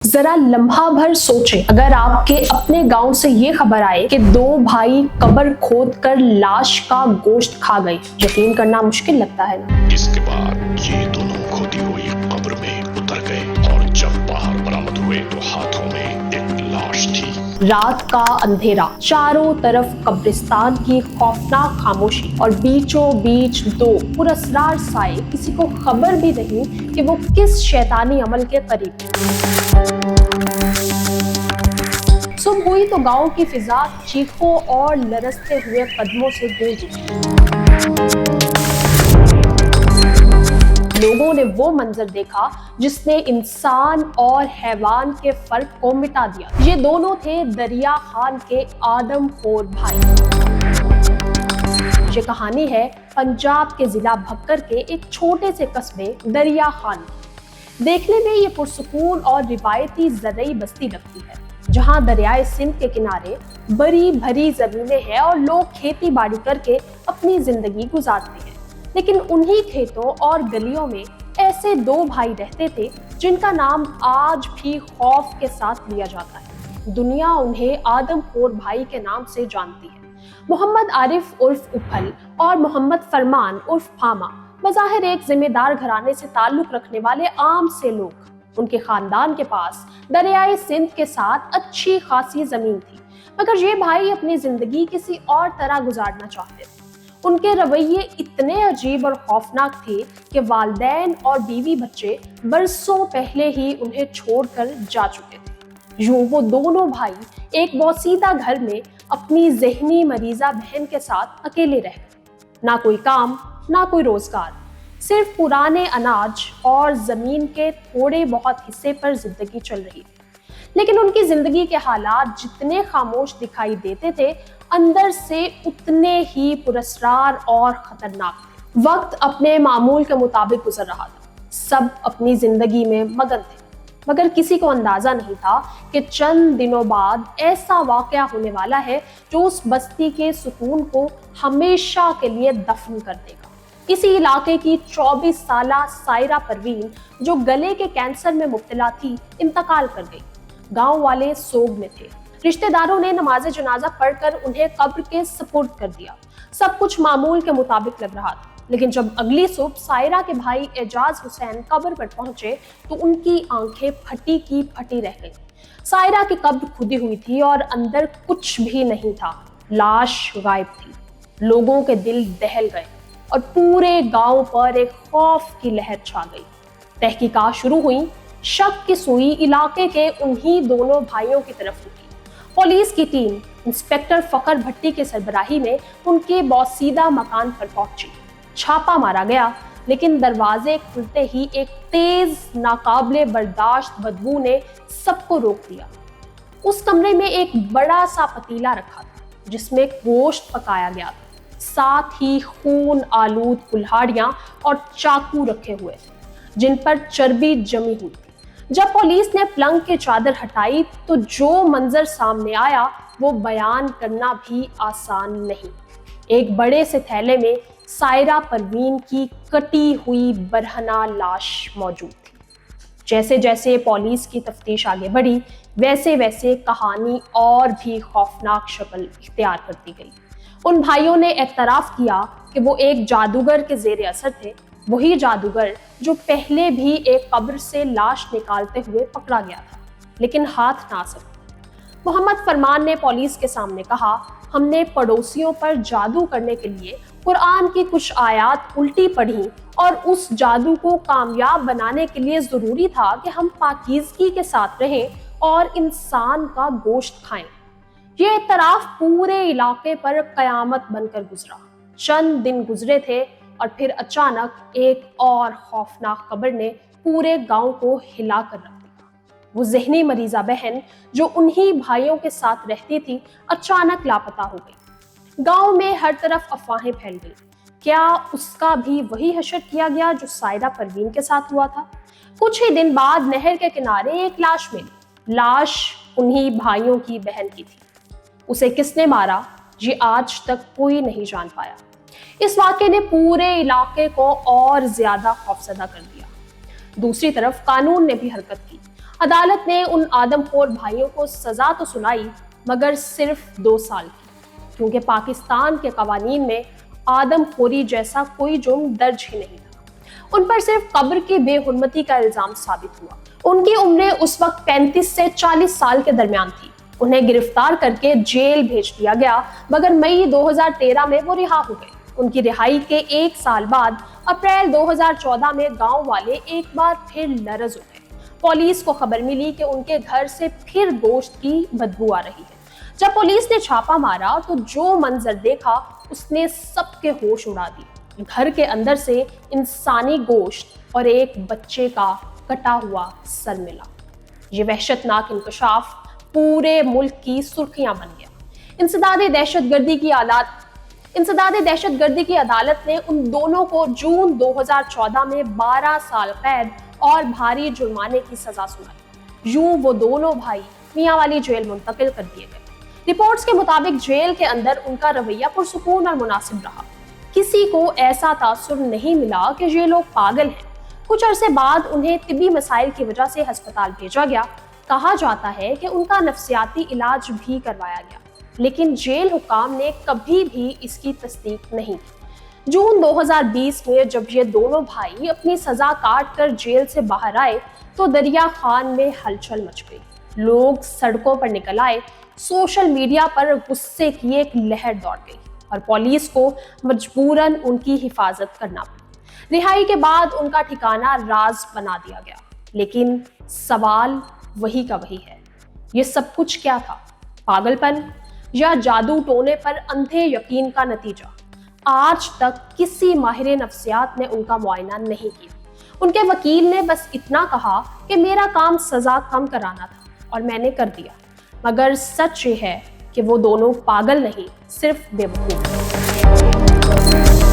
जरा लम्हा भर सोचें, अगर आपके अपने गांव से ये खबर आए कि दो भाई कब्र खोदकर लाश का गोश्त खा गए, यकीन करना मुश्किल लगता है ना। इसके बाद ये दोनों खोदी हुई कब्र में उतर गए और जब बाहर बरामद हुए तो हाथों में एक लाश थी। रात का अंधेरा, चारों तरफ कब्रिस्तान की खौफनाक खामोशी और बीचों बीच दो पुरअसरार साए, किसी को खबर भी नहीं कि वो किस शैतानी अमल के करीब है। सुबह हुई तो गांव की फिजा चीखों और लरसते हुए कदमों से गूंज उठी। लोगों ने वो मंजर देखा जिसने इंसान और हैवान के फर्क को मिटा दिया। ये दोनों थे दरिया खान के आदमखोर भाई। ये कहानी है पंजाब के जिला भक्कर के एक छोटे से कस्बे दरिया खान। देखने में ये पुरसुकून और रिवायती ज़रई बस्ती लगती है, जहां दरियाए सिंध के किनारे बड़ी भरी जमीनें हैं और लोग खेती बाड़ी करके अपनी जिंदगी गुजारते हैं। लेकिन उन्हीं खेतों और गलियों में ऐसे दो भाई रहते थे जिनका नाम आज भी खौफ के साथ लिया जाता है। दुनिया उन्हें आदमखोर भाई के नाम से जानती है। मोहम्मद आरिफ उर्फ उफल और मोहम्मद फरमान उर्फ फामा बज़ाहिर एक जिम्मेदार घराने से ताल्लुक रखने वाले आम से लोग। उनके खानदान के पास दरियाए सिंध के साथ अच्छी खासी जमीन थी, मगर ये भाई अपनी जिंदगी किसी और तरह गुजारना चाहते थे। उनके रवैये इतने अजीब और खौफनाक थे कि वालिदैन और बीवी बच्चे बरसों पहले ही उन्हें छोड़कर जा चुके थे। यूं वो दोनों भाई एक बोसीदा घर में अपनी ज़हनी मरीज़ा बहन के साथ अकेले रह गए। ना कोई काम, ना कोई रोजगार, सिर्फ पुराने अनाज और जमीन के थोड़े बहुत हिस्से पर जिंदगी चल रही थी। लेकिन उनकी जिंदगी के हालात जितने खामोश दिखाई देते थे, अंदर से उतने ही पुरअसरार और खतरनाक थे। वक्त अपने मामूल के मुताबिक गुजर रहा था। सब अपनी जिंदगी में मगन थे, मगर किसी को अंदाजा नहीं था कि चंद दिनों बाद ऐसा वाकया होने वाला है जो उस बस्ती के सुकून को हमेशा के लिए दफन कर देगा। इसी इलाके की 24 साला सायरा परवीन, जो गले के कैंसर में मुब्तला थी, इंतकाल कर गई। गांव वाले सोग में थे। रिश्तेदारों ने नमाज जनाजा पढ़कर उन्हें कब्र के सुपुर्द कर दिया। सब कुछ मामूल के मुताबिक लग रहा था, लेकिन जब अगली सुबह सायरा के भाई एजाज हुसैन कब्र पर पहुंचे तो उनकी आंखें फटी की फटी रह गईं। सायरा की कब्र खुदी हुई थी और अंदर कुछ भी नहीं था। लाश गायब थी। लोगों के दिल दहल गए और पूरे गांव पर एक खौफ की लहर छा गई। तहकीकात शुरू हुई। शक की सुई इलाके के उन्हीं दोनों भाइयों की तरफ उठी। पुलिस की टीम इंस्पेक्टर फकर भट्टी के सरबराही में उनके बोसीदा मकान पर पहुंची। छापा मारा गया, लेकिन दरवाजे खुलते ही एक तेज नाकाबिले बर्दाश्त बदबू ने सबको रोक दिया। उस कमरे में एक बड़ा सा पतीला रखा था जिसमें गोश्त पकाया गया था। साथ ही खून आलूद कुल्हाड़ियां और चाकू रखे हुए थे जिन पर चर्बी जमी हुई थी। जब पुलिस ने पलंग की चादर हटाई तो जो मंजर सामने आया वो बयान करना भी आसान नहीं। एक बड़े से थैले में सायरा परवीन की कटी हुई बरहना लाश मौजूद थी। जैसे जैसे पुलिस की तफ्तीश आगे बढ़ी, वैसे वैसे कहानी और भी खौफनाक शक्ल इख्तियार करती गई। उन भाइयों ने एतराफ़ किया कि वो एक जादूगर के ज़ेरे असर थे, वही जादूगर जो पहले भी एक कब्र से लाश निकालते हुए पकड़ा गया था, लेकिन हाथ ना आ सका। मोहम्मद फरमान ने पुलिस के सामने कहा, हमने पड़ोसियों पर जादू करने के लिए कुरान की कुछ आयत उल्टी पढ़ी और उस जादू को कामयाब बनाने के लिए ज़रूरी था कि हम पाकीज़गी के साथ रहें और इंसान का गोश्त खाएं। ये एतराफ़ पूरे इलाके पर क़यामत बनकर गुजरा। चंद दिन गुजरे थे और फिर अचानक एक और खौफनाक खबर ने पूरे गांव को हिला कर रख दिया। वो ज़हनी मरीज़ा बहन जो उन्हीं भाइयों के साथ रहती थी, अचानक लापता हो गई। गांव में हर तरफ अफवाहें फैल गई। क्या उसका भी वही हशर किया गया जो सायरा परवीन के साथ हुआ था? कुछ ही दिन बाद नहर के किनारे एक लाश मिली। लाश उन्हीं भाइयों की बहन की थी। उसे किसने मारा, ये आज तक कोई नहीं जान पाया। इस वाक़े ने पूरे इलाके को और ज्यादा खौफजदा कर दिया। दूसरी तरफ कानून ने भी हरकत की। عدالت نے ان آدم خور بھائیوں کو سزا تو سنائی مگر صرف 2 سال کی، کیونکہ پاکستان کے قوانین میں آدم خوری جیسا کوئی جرم درج ہی نہیں تھا۔ ان پر صرف قبر کی بے حرمتی کا الزام ثابت ہوا۔ ان کی عمریں اس وقت 35 سے 40 سال کے درمیان تھی۔ انہیں گرفتار کر کے جیل بھیج دیا گیا مگر مئی 2013 میں وہ رہا ہو گئے۔ ان کی رہائی کے 1 سال بعد اپریل 2014 میں گاؤں والے ایک بار پھر لرز اٹھے۔ پولیس کو خبر ملی کہ ان کے گھر سے پھر گوشت کی بدبو آ رہی ہے۔ جب پولیس نے چھاپا مارا تو جو منظر دیکھا اس نے سب کے ہوش اڑا دیے۔ گھر کے اندر سے انسانی گوشت اور ایک بچے کا کٹا ہوا سر ملا۔ یہ وحشتناک انکشاف پورے ملک کی سرخیاں بن گیا۔ انسداد دہشت گردی کی عدالت نے ان دونوں کو جون 2014 میں 12 سال قید اور بھاری جرمانے کی سزا سنائی۔ یوں وہ دونوں بھائی میاں والی جیل منتقل کر دیے گئے۔ رپورٹس کے مطابق جیل کے اندر ان کا رویہ پرسکون اور مناسب رہا۔ کسی کو ایسا تاثر نہیں ملا کہ یہ لوگ پاگل ہیں۔ کچھ عرصے بعد انہیں طبی مسائل کی وجہ سے ہسپتال بھیجا گیا۔ کہا جاتا ہے کہ ان کا نفسیاتی علاج بھی کروایا گیا، لیکن جیل حکام نے کبھی بھی اس کی تصدیق نہیں کی۔ جون 2020 میں جب یہ دونوں بھائی اپنی سزا کاٹ کر جیل سے باہر آئے تو دریا خان میں ہلچل مچ گئی۔ لوگ سڑکوں پر نکل آئے، سوشل میڈیا پر غصے کی ایک لہر دوڑ گئی اور پولیس کو مجبوراً ان کی حفاظت کرنا پڑی۔ رہائی کے بعد ان کا ٹھکانہ راز بنا دیا گیا، لیکن سوال وہی کا وہی ہے، یہ سب کچھ کیا تھا؟ پاگل پن یا جادو ٹونے پر اندھے یقین کا نتیجہ؟ آج تک کسی ماہر نفسیات نے ان کا معائنہ نہیں کیا۔ ان کے وکیل نے بس اتنا کہا کہ میرا کام سزا کم کرانا تھا اور میں نے کر دیا، مگر سچ یہ ہے کہ وہ دونوں پاگل نہیں، صرف بے وقوف ہیں۔